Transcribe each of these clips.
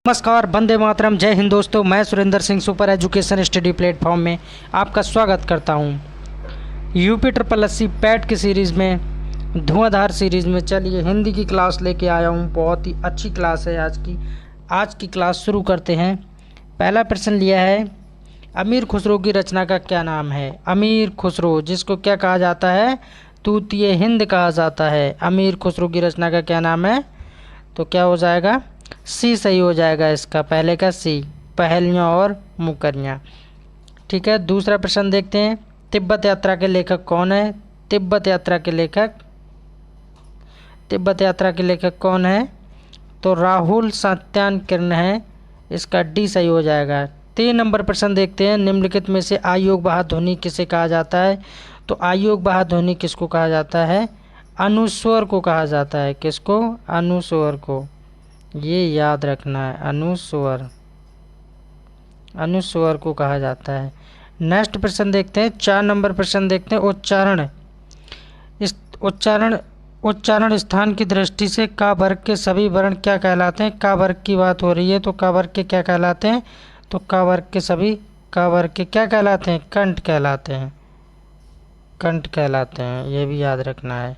नमस्कार, वंदे मातरम, जय हिंद दोस्तों। मैं Surendra Singh super education study platform में आपका स्वागत करता हूं। यूपी ट्रिपल एससी पैट की सीरीज़ में, धुआंधार सीरीज़ में चलिए हिंदी की क्लास लेके आया हूं। बहुत ही अच्छी क्लास है आज की क्लास शुरू करते हैं। पहला प्रश्न लिया है, अमीर खुसरो की रचना का क्या नाम है। अमीर खुसरो, जिसको क्या कहा जाता है, तूतिए हिंद कहा जाता है। अमीर खुसरो की रचना का क्या नाम है, तो क्या हो जाएगा, सी सही हो जाएगा इसका, पहले का सी, पहेलियाँ और मुकरियाँ। ठीक है, दूसरा प्रश्न देखते हैं। तिब्बत यात्रा के लेखक कौन है। तिब्बत यात्रा के लेखक कौन है, तो राहुल सत्यान है, इसका डी सही हो जाएगा। 3 नंबर प्रश्न देखते हैं। निम्नलिखित में से आयोग बाह्य ध्वनि किसे कहा जाता है, तो आयोग बाह्य ध्वनि किसको कहा जाता है, अनुस्वर को कहा जाता है। किसको, अनुस्वर को, ये याद रखना है, अनुस्वर को कहा जाता है। नेक्स्ट प्रश्न देखते हैं। 4 नंबर प्रश्न देखते हैं। उच्चारण स्थान की दृष्टि से का वर्ग के सभी वर्ण क्या कहलाते हैं। का वर्ग की बात हो रही है, तो का वर्ग के क्या कहलाते हैं, तो का वर्ग के सभी का वर्ग के क्या कहलाते हैं, कंठ कहलाते हैं। ये भी याद रखना है।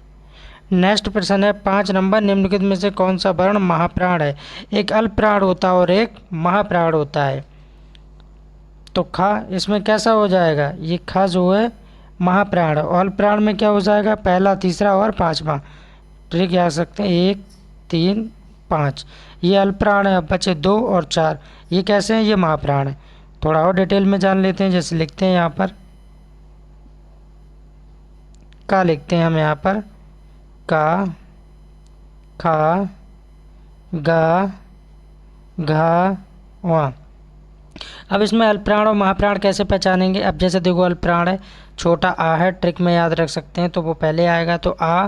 नेक्स्ट प्रश्न है 5 नंबर। निम्नलिखित में से कौन सा वर्ण महाप्राण है। एक अल्प प्राण होता है और एक महाप्राण होता है, तो खा इसमें कैसा हो जाएगा, ये खा जो है महाप्राण है। और अल्प प्राण में क्या हो जाएगा, पहला, तीसरा और 5वां। ट्रिक याद सकते हैं, 1, 3, 5, ये अल्प प्राण है। अब बचे 2 और 4, ये कैसे हैं, ये महाप्राण है। थोड़ा और डिटेल में जान लेते हैं। जैसे लिखते हैं यहाँ पर का, लिखते हैं हम यहाँ पर का, खा, गा, घा, वा। अब इसमें अल्पप्राण और महाप्राण कैसे पहचानेंगे। अब जैसे देखो, अल्पप्राण है, छोटा आ है, ट्रिक में याद रख सकते हैं, तो वो पहले आएगा, तो आ,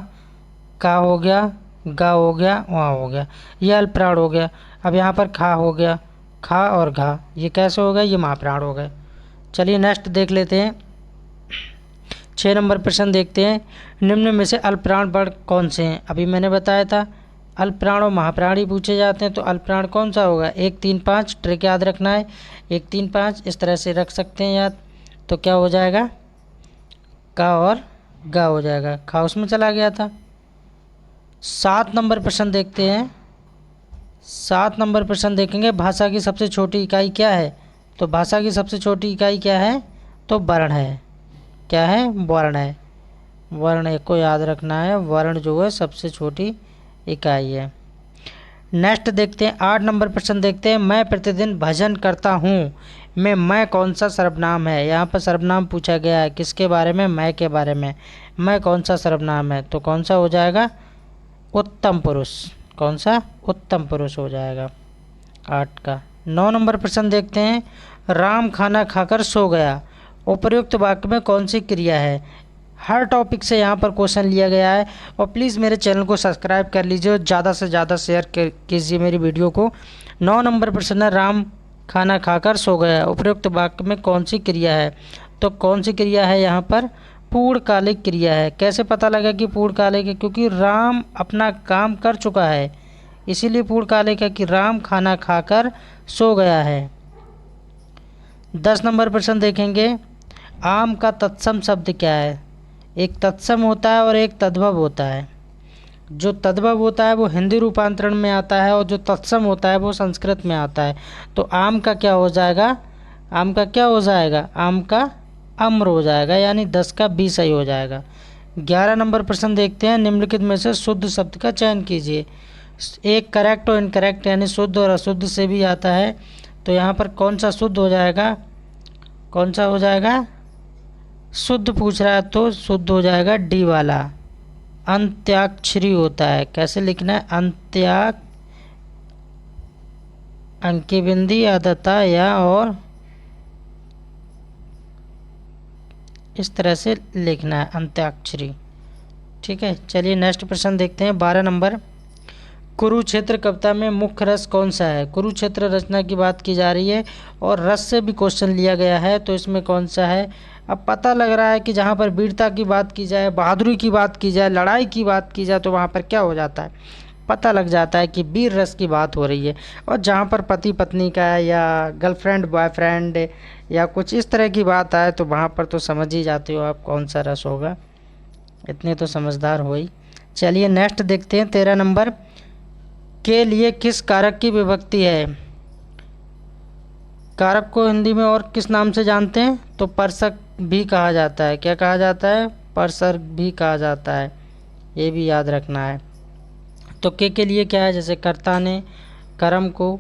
का हो गया, गा हो गया, वहाँ हो गया, ये अल्पप्राण हो गया। अब यहाँ पर खा हो गया, खा और घा, ये कैसे हो गए, ये महाप्राण हो गए। चलिए नेक्स्ट देख लेते हैं। 6 नंबर प्रश्न देखते हैं। निम्न में से अल्पप्राण वर्ण कौन से हैं। अभी मैंने बताया था अल्पप्राण और महाप्राण ही पूछे जाते हैं, तो अल्पप्राण कौन सा होगा, 1, 3, 5। ट्रिक याद रखना है, 1, 3, 5 इस तरह से रख सकते हैं याद, तो क्या हो जाएगा, का और गा हो जाएगा। खा उसमें चला गया था। 7 नंबर प्रश्न देखते हैं। 7 नंबर प्रश्न देखेंगे। भाषा की सबसे छोटी इकाई क्या है, तो भाषा की सबसे छोटी इकाई क्या है, तो वर्ण है। क्या है, वर्ण है। वर्ण को याद रखना है, वर्ण जो है सबसे छोटी इकाई है। नेक्स्ट देखते हैं। 8 नंबर प्रश्न देखते हैं। मैं प्रतिदिन भजन करता हूँ में मैं कौन सा सर्वनाम है। यहाँ पर सर्वनाम पूछा गया है, किसके बारे में, मैं के बारे में। मैं कौन सा सर्वनाम है, तो कौन सा हो जाएगा, उत्तम पुरुष। कौन सा, उत्तम पुरुष हो जाएगा 8 का। 9 नंबर प्रश्न देखते हैं। राम खाना खाकर सो गया, उपयुक्त वाक्य में कौन सी क्रिया है। हर टॉपिक से यहाँ पर क्वेश्चन लिया गया है, और प्लीज़ मेरे चैनल को सब्सक्राइब कर लीजिए और ज़्यादा से ज़्यादा शेयर कीजिए मेरी वीडियो को। 9 नंबर प्रश्न है, राम खाना खाकर सो गया, उपयुक्त वाक्य में कौन सी क्रिया है, तो कौन सी क्रिया है यहाँ पर, पूर्णकालिक क्रिया है। कैसे पता लगा कि पूर्णकालिक है, क्योंकि राम अपना काम कर चुका है, इसीलिए पूर्णकालिक है कि राम खाना खाकर सो गया है। 10 नंबर प्रश्न देखेंगे। आम का तत्सम शब्द क्या है। एक तत्सम होता है और एक तद्भव होता है। जो तद्भव होता है वो हिंदी रूपांतरण में आता है, और जो तत्सम होता है वो संस्कृत में आता है। तो आम का क्या हो जाएगा, आम का क्या हो जाएगा, आम का अम्र हो जाएगा, यानी 10 का 20 सही हो जाएगा। 11 नंबर प्रश्न देखते हैं। निम्नलिखित में से शुद्ध शब्द का चयन कीजिए। एक करेक्ट और इनकरेक्ट, यानी शुद्ध और अशुद्ध से भी आता है, तो यहाँ पर कौन सा शुद्ध हो जाएगा, कौन सा हो जाएगा, शुद्ध पूछ रहा है तो शुद्ध हो जाएगा डी वाला, अंत्याक्षरी होता है। कैसे लिखना है, अंकी बिंदी आदता या और इस तरह से लिखना है, अंत्याक्षरी। ठीक है, चलिए नेक्स्ट प्रश्न देखते हैं। 12 नंबर। कुरुक्षेत्र कविता में मुख्य रस कौन सा है। कुरुक्षेत्र रचना की बात की जा रही है और रस से भी क्वेश्चन लिया गया है, तो इसमें कौन सा है। अब पता लग रहा है कि जहाँ पर वीरता की बात की जाए, बहादुरी की बात की जाए, लड़ाई की बात की जाए, तो वहाँ पर क्या हो जाता है, पता लग जाता है कि वीर रस की बात हो रही है। और जहाँ पर पति पत्नी का है या गर्लफ्रेंड बॉयफ्रेंड या कुछ इस तरह की बात आए तो वहाँ पर तो समझ ही जाते हो आप कौन सा रस होगा, इतने तो समझदार हो ही। चलिए नेक्स्ट देखते हैं 13 नंबर, के लिए किस कारक की विभक्ति है। कारक को हिंदी में और किस नाम से जानते हैं, तो परसक भी कहा जाता है। क्या कहा जाता है, परसर्ग भी कहा जाता है, ये भी याद रखना है। तो के लिए क्या है, जैसे कर्ता ने कर्म को,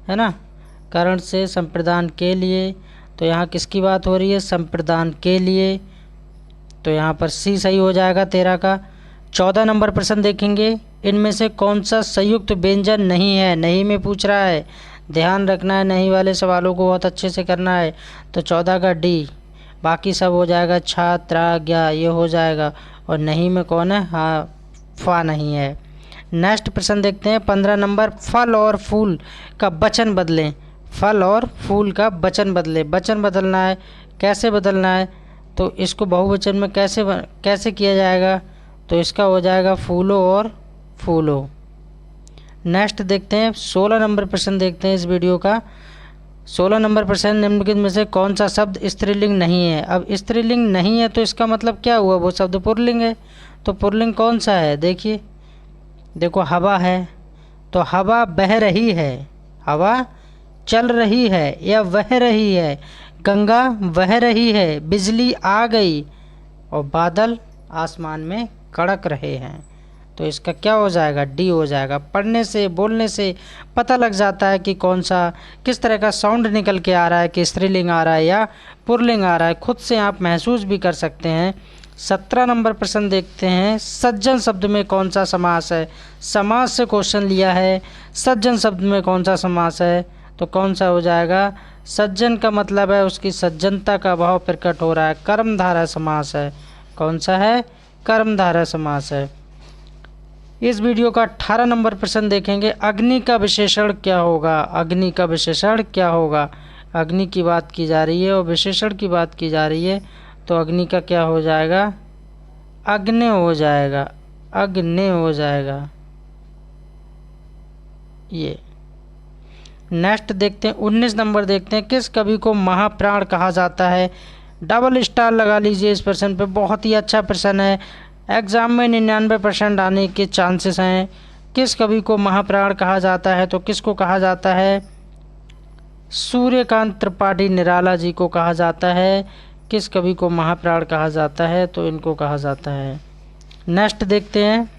है ना, करण से संप्रदान के लिए, तो यहाँ किसकी बात हो रही है, संप्रदान के लिए, तो यहाँ पर सी सही हो जाएगा 13 का। 14 नंबर प्रश्न देखेंगे, इनमें से कौन सा संयुक्त व्यंजन नहीं है, नहीं में पूछ रहा है, ध्यान रखना है, नहीं वाले सवालों को बहुत अच्छे से करना है। तो 14 का डी, बाकी सब हो जाएगा छात्र ज्ञा, ये हो जाएगा। और नहीं में कौन है, हाँ फा नहीं है। नेक्स्ट प्रश्न देखते हैं 15 नंबर, फल और फूल का वचन बदलें। फल और फूल का वचन बदलें, वचन बदलना है, कैसे बदलना है, तो इसको बहुवचन में कैसे किया जाएगा, तो इसका हो जाएगा फूलो और फूलो। नेक्स्ट देखते हैं 16 नंबर प्रश्न देखते हैं इस वीडियो का। 16 नंबर प्रश्न, निम्नलिखित में से कौन सा शब्द स्त्रीलिंग नहीं है। अब स्त्रीलिंग नहीं है तो इसका मतलब क्या हुआ, वो शब्द पुल्लिंग है। तो पुल्लिंग कौन सा है, देखिए, देखो हवा है, तो हवा बह रही है, हवा चल रही है या वह रही है, गंगा बह रही है, बिजली आ गई, और बादल आसमान में कड़क रहे हैं। तो इसका क्या हो जाएगा, डी हो जाएगा। पढ़ने से बोलने से पता लग जाता है कि कौन सा किस तरह का साउंड निकल के आ रहा है, कि स्त्रीलिंग आ रहा है या पुल्लिंग आ रहा है, खुद से आप महसूस भी कर सकते हैं। 17 नंबर प्रश्न देखते हैं, सज्जन शब्द में कौन सा समास है। समास से क्वेश्चन लिया है, सज्जन शब्द में कौन सा समास है, तो कौन सा हो जाएगा, सज्जन का मतलब है उसकी सज्जनता का भाव प्रकट हो रहा है, कर्मधारय समास है। कौन सा है, कर्मधारय समास है। इस वीडियो का 18 नंबर प्रश्न देखेंगे, अग्नि का विशेषण क्या होगा। अग्नि का विशेषण क्या होगा, अग्नि की बात की जा रही है और विशेषण की बात की जा रही है, तो अग्नि का क्या हो जाएगा, अग्नि हो जाएगा, अग्नि हो जाएगा ये। नेक्स्ट देखते हैं 19 नंबर देखते हैं, किस कवि को महाप्राण कहा जाता है। डबल स्टार लगा लीजिए इस प्रश्न पे, बहुत ही अच्छा प्रश्न है, एग्जाम में 99% आने के चांसेस हैं। किस कवि को महाप्राण कहा जाता है, तो किसको कहा जाता है, सूर्यकांत त्रिपाठी निराला जी को कहा जाता है। किस कवि को महाप्राण कहा जाता है, तो इनको कहा जाता है। नेक्स्ट देखते हैं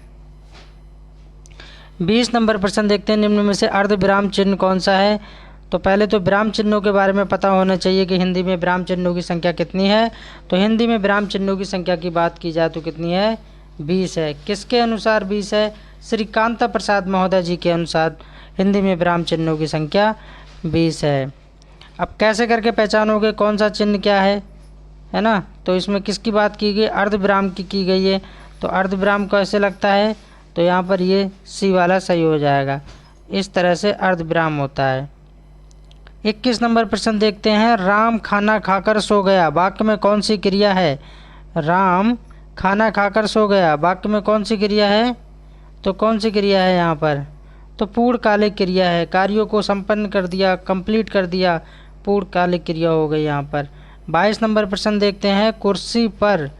20 नंबर प्रश्न देखते हैं, निम्न में से अर्ध विराम चिन्ह कौन सा है। तो पहले तो विराम चिन्हों के बारे में पता होना चाहिए कि हिंदी में विराम चिन्हों की संख्या कितनी है। तो हिंदी में विराम चिन्हों की संख्या की बात की जाए तो कितनी है, 20 है। किसके अनुसार 20 है, श्री कांता प्रसाद महोदय जी के अनुसार हिंदी में विराम चिन्हों की संख्या 20 है। अब कैसे करके पहचानोगे कौन सा चिन्ह क्या है ना, तो इसमें किसकी बात की गई, अर्ध विराम की गई है। तो अर्ध विराम कैसे लगता है, तो यहाँ पर ये सी वाला सही हो जाएगा, इस तरह से अर्ध विराम होता है। 21 नंबर प्रश्न देखते हैं, राम खाना खाकर सो गया, वाक्य में कौन सी क्रिया है। राम खाना खाकर सो गया, वाक्य में कौन सी क्रिया है, तो कौन सी क्रिया है यहाँ पर, तो पूर्णकालिक क्रिया है, कार्यों को संपन्न कर दिया, कंप्लीट कर दिया, पूर्णकालिक क्रिया हो गई यहाँ पर। 22 नंबर प्रश्न देखते हैं, कुर्सी पर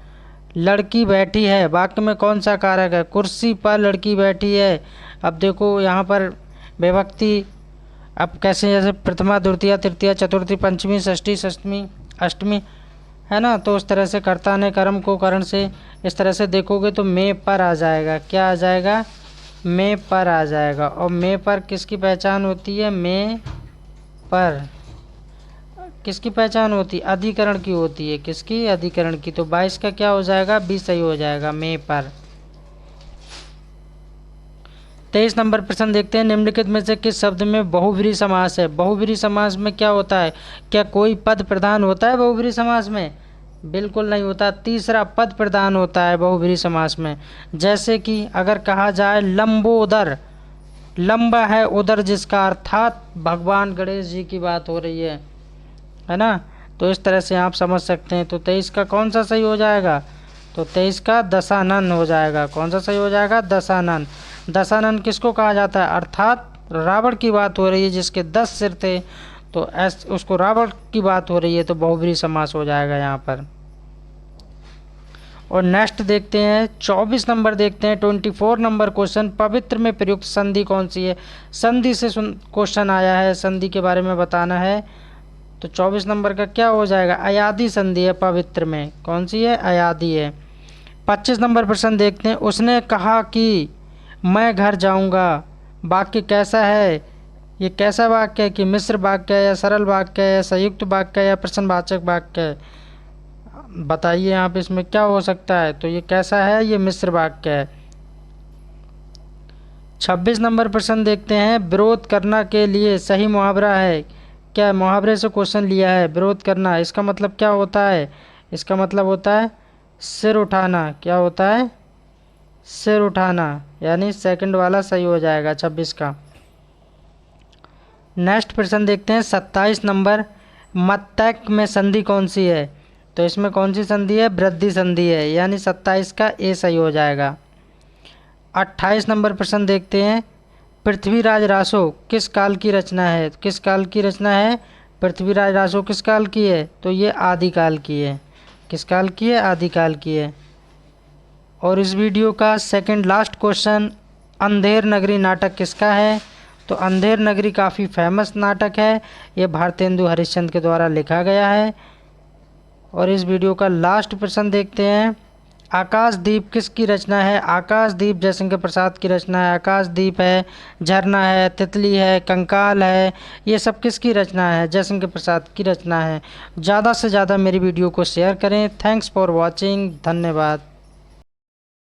लड़की बैठी है, वाक्य में कौन सा कारक है, कुर्सी पर लड़की बैठी है। अब देखो यहाँ पर विभक्ति अब कैसे, जैसे प्रथमा द्वितीया तृतीया चतुर्थी पंचमी षष्ठी सप्तमी अष्टमी है ना, तो उस तरह से कर्ता ने कर्म को करण से इस तरह से देखोगे तो मे पर आ जाएगा, क्या आ जाएगा, मे पर आ जाएगा। और मे पर किसकी पहचान होती है, मे पर किसकी पहचान होती है, अधिकरण की होती है, किसकी, अधिकरण की। तो 22 का क्या हो जाएगा, 20 सही हो जाएगा, मे पर। 23 नंबर प्रश्न देखते हैं, निम्नलिखित में से किस शब्द में बहुव्रीहि समास है। बहुव्रीहि समास में क्या होता है, क्या कोई पद प्रधान होता है बहुव्रीहि समास में, बिल्कुल नहीं होता, तीसरा पद प्रधान होता है बहुव्रीहि समास में। जैसे कि अगर कहा जाए लंबोदर, लंबा है उदर जिसका, अर्थात भगवान गणेश जी की बात हो रही है ना, तो इस तरह से आप समझ सकते हैं। तो 23 का कौन सा सही हो जाएगा, तो 23 का दशानन हो जाएगा, कौन सा सही हो जाएगा, दशानन। दशानन किसको कहा जाता है, अर्थात रावण की बात हो रही है जिसके 10 सिर थे, तो उसको रावण की बात हो रही है, तो बहुब्रीहि समास हो जाएगा यहाँ पर। और नेक्स्ट देखते हैं 24 नंबर, देखते हैं 24 नंबर क्वेश्चन, पवित्र में प्रयुक्त संधि कौन सी है। संधि से क्वेश्चन आया है, संधि के बारे में बताना है। तो 24 नंबर का क्या हो जाएगा, अयादि संधि है पवित्र में, कौन सी है, अयादि है। 25 नंबर प्रश्न देखते हैं, उसने कहा कि मैं घर जाऊंगा, वाक्य कैसा है, ये कैसा वाक्य है कि मिश्र वाक्य है या सरल वाक्य है या संयुक्त वाक्य है या प्रश्नवाचक वाक्य है, बताइए आप इसमें क्या हो सकता है। तो ये कैसा है, ये मिश्र वाक्य है। 26 नंबर प्रश्न देखते हैं, विरोध करना के लिए सही मुहावरा है, क्या मुहावरे से क्वेश्चन लिया है। विरोध करना इसका मतलब क्या होता है, इसका मतलब होता है सिर उठाना, क्या होता है, सिर उठाना, यानी सेकंड वाला सही हो जाएगा 26 का। नेक्स्ट प्रश्न देखते हैं 27 नंबर, मत्तक में संधि कौन सी है। तो इसमें कौन सी संधि है, वृद्धि संधि है, यानी 27 का ए सही हो जाएगा। 28 नंबर प्रश्न देखते हैं, पृथ्वीराज रासो किस काल की रचना है। किस काल की रचना है, पृथ्वीराज रासो किस काल की है, तो ये आदिकाल की है। किस काल की है, आदिकाल की है। और इस वीडियो का second last question, Andher Nagari नाटक किसका है। तो अंधेर नगरी काफ़ी फेमस नाटक है, ये भारतेंदु हरिश्चंद्र के द्वारा लिखा गया है। और इस वीडियो का लास्ट प्रश्न देखते हैं, आकाशदीप किसकी रचना है। आकाशदीप जयशंकर प्रसाद की रचना है। आकाशदीप है, झरना है, तितली है, कंकाल है, ये सब किसकी रचना है, जयशंकर प्रसाद की रचना है। ज़्यादा से ज़्यादा मेरी वीडियो को शेयर करें। थैंक्स फॉर वॉचिंग, धन्यवाद।